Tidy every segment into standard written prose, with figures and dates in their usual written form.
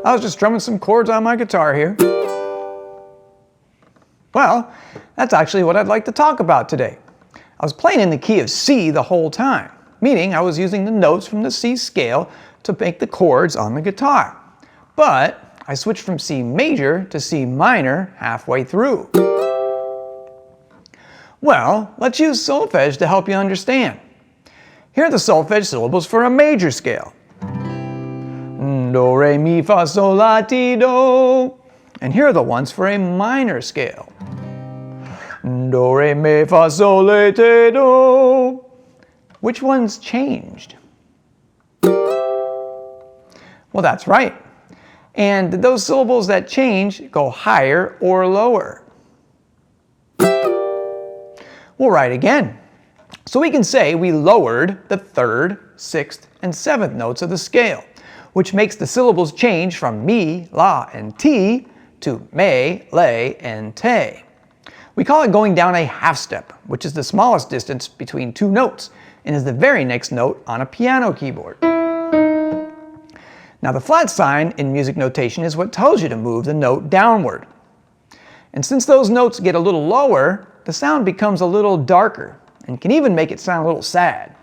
I was just strumming some chords on my guitar here. Well, that's actually what I'd like to talk about today. I was playing in the key of C the whole time, meaning I was using the notes from the C scale to make the chords on the guitar. But I switched from C major to C minor halfway through. Well, let's use solfege to help you understand. Here are the solfege syllables for a major scale. Do, re, mi, fa, sol, la, ti, do. And here are the ones for a minor scale. Do, re, mi, fa, sol, la, ti, do. Which ones changed? Well, that's right. And those syllables that change go higher or lower. We'll write again. So we can say we lowered the 3rd, 6th, and 7th notes of the scale, which makes the syllables change from mi, la, and ti to me, le, and te. We call it going down a half step, which is the smallest distance between two notes and is the very next note on a piano keyboard. Now the flat sign in music notation is what tells you to move the note downward. And since those notes get a little lower, the sound becomes a little darker and can even make it sound a little sad.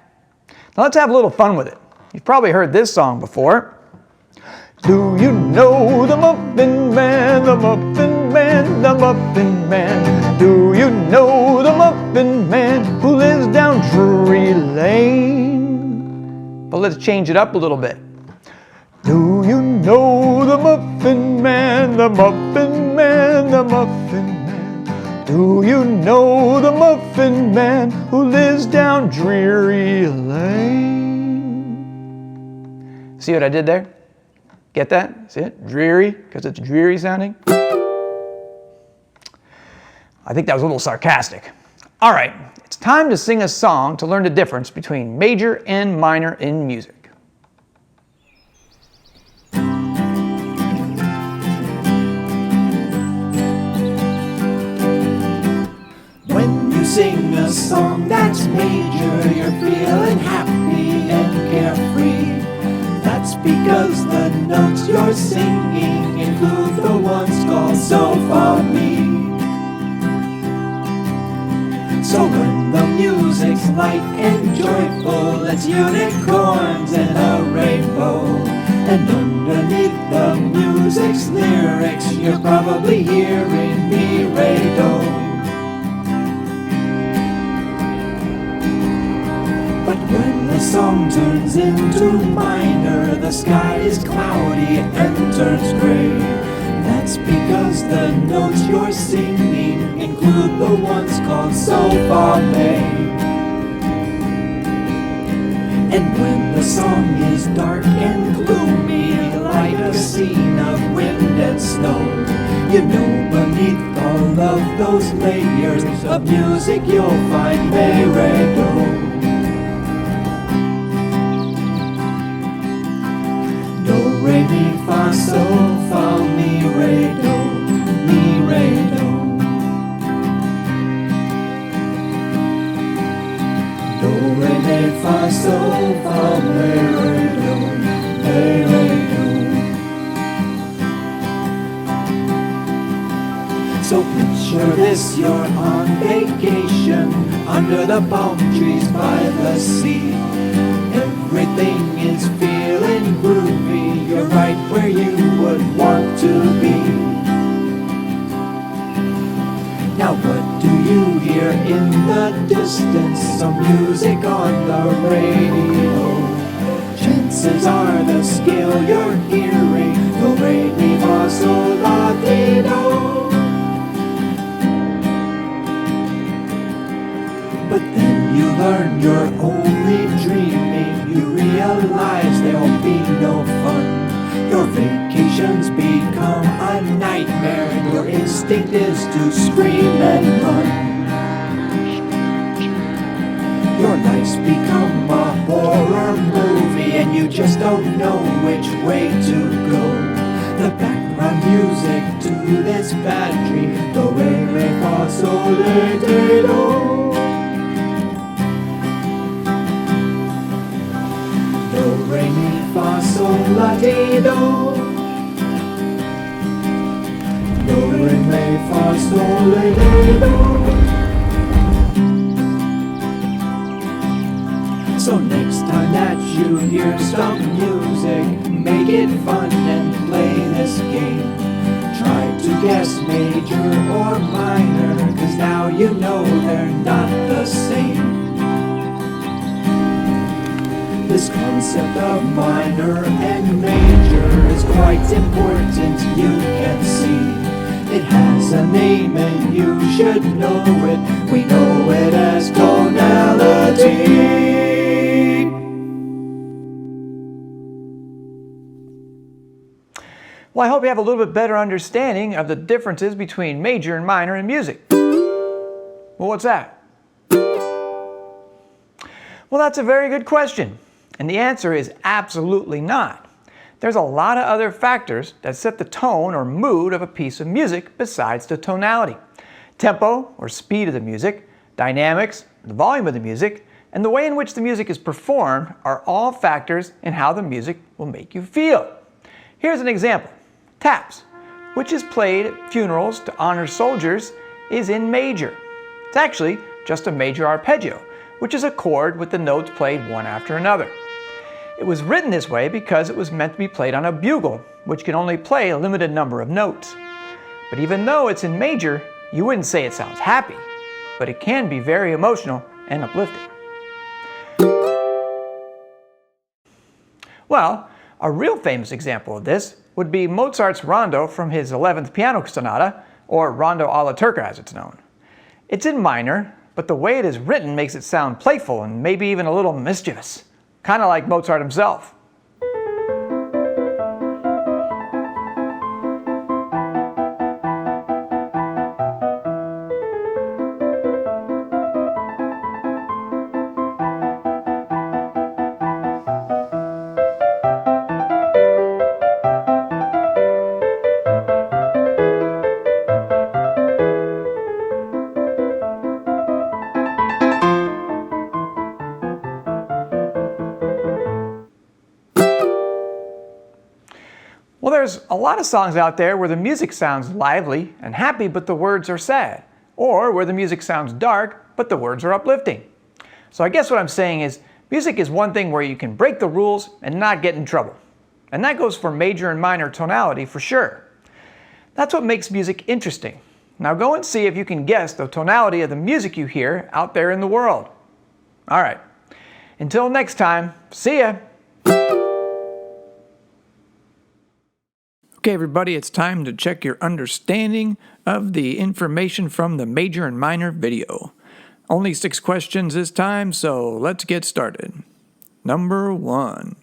Now let's have a little fun with it. You've probably heard this song before. Do you know the Muffin Man, the Muffin Man, the Muffin Man? Do you know the Muffin Man who lives down Drury Lane? But let's change it up a little bit. Do you know the Muffin Man, the Muffin Man, the Muffin Man? Do you know the Muffin Man who lives down Drury Lane? See what I did there? Get that? See it? Dreary, because it's dreary sounding. I think that was a little sarcastic. All right, it's time to sing a song to learn the difference between major and minor in music. When you sing a song that's major, you're feeling happy and carefree. That's because the notes you're singing include the ones called so fa mi. So when the music's light and joyful, it's unicorns and a rainbow. And underneath the music's lyrics, you're probably hearing mi, re, do. But when the song turns into minor, the sky is cloudy and turns gray. That's because the notes you're singing include the ones called so fa mi. And when the song is dark and gloomy, like a scene of wind and snow, you know beneath all of those layers of music you'll find me, re, do. Re, mi, fa, sol, fa, mi, re, do, mi, re, do. Do, re, mi, fa, sol, fa, mi, re, do, mi, re, do. So picture this, you're on vacation under the palm trees by the sea. Everything is feeling groovy. You're right where you would want to be. Now what do you hear in the distance? Some music on the radio. Chances are the scale you're hearing, do, re, mi, fa, sol, la, ti, do. But then you learn you're only dreaming. You realize there'll be no fun. Your vacations become a nightmare, and your instinct is to scream and run. Your life's become a horror movie, and you just don't know which way to go. The background music to this bad dream, do, re, mi, fa, sol, la, ti, do. Do, re, mi, fa, sol, la, ti, do. re, fa, sol, la, ti, do. So next time that you hear some music, make it fun and play this game. Try to guess major or minor, 'cause now you know they're not the same. This concept of minor and major is quite important, you can see. It has a name and you should know it. We know it as tonality. Well, I hope you have a little bit better understanding of the differences between major and minor in music. Well, what's that? Well, that's a very good question. And the answer is absolutely not. There's a lot of other factors that set the tone or mood of a piece of music besides the tonality. Tempo, or speed of the music, dynamics, the volume of the music, and the way in which the music is performed are all factors in how the music will make you feel. Here's an example. Taps, which is played at funerals to honor soldiers, is in major. It's actually just a major arpeggio, which is a chord with the notes played one after another. It was written this way because it was meant to be played on a bugle, which can only play a limited number of notes. But even though it's in major, you wouldn't say it sounds happy, but it can be very emotional and uplifting. Well, a real famous example of this would be Mozart's Rondo from his 11th Piano Sonata, or Rondo alla Turca as it's known. It's in minor, but the way it is written makes it sound playful and maybe even a little mischievous, kind of like Mozart himself. Well, there's a lot of songs out there where the music sounds lively and happy, but the words are sad. Or where the music sounds dark, but the words are uplifting. So I guess what I'm saying is, music is one thing where you can break the rules and not get in trouble. And that goes for major and minor tonality for sure. That's what makes music interesting. Now go and see if you can guess the tonality of the music you hear out there in the world. All right. Until next time, see ya! Okay, everybody, it's time to check your understanding of the information from the major and minor video. Only 6 questions this time, so let's get started. Number 1.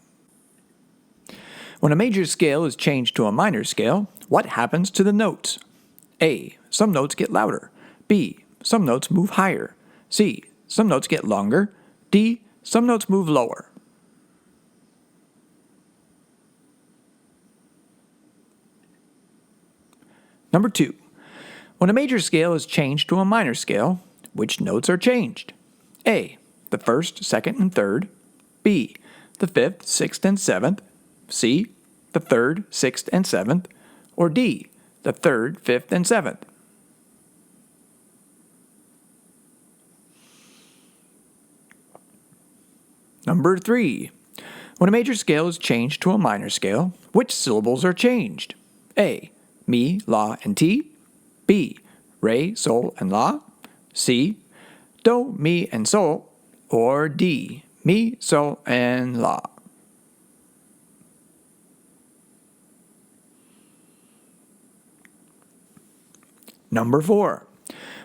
When a major scale is changed to a minor scale, what happens to the notes? A. Some notes get louder. B. Some notes move higher. C. Some notes get longer. D. Some notes move lower. Number 2. When a major scale is changed to a minor scale, which notes are changed? A. The first, second, and third. B. The fifth, sixth, and seventh. C. The third, sixth, and seventh. Or D. The third, fifth, and seventh. Number 3. When a major scale is changed to a minor scale, which syllables are changed? A. Mi, la, and ti. B. Re, sol, and la. C. Do, mi, and sol. Or D. Mi, sol, and la. Number 4.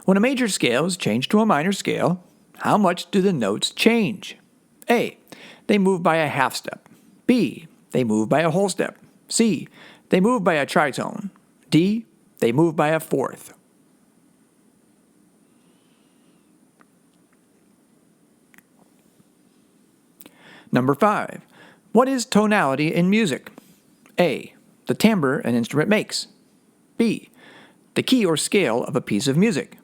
When a major scale is changed to a minor scale, how much do the notes change? A. They move by a half step. B. They move by a whole step. C. They move by a tritone. D. They move by a fourth. Number 5. What is tonality in music? A. The timbre an instrument makes. B. The key or scale of a piece of music.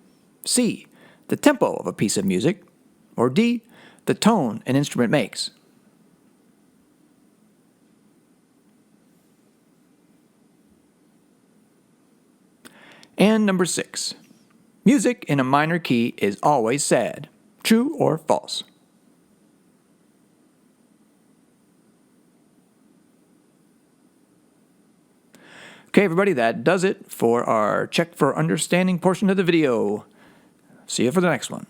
C. The tempo of a piece of music. Or D. The tone an instrument makes. And number 6. Music in a minor key is always sad. True or false? Okay, everybody, that does it for our Check for Understanding portion of the video. See you for the next one.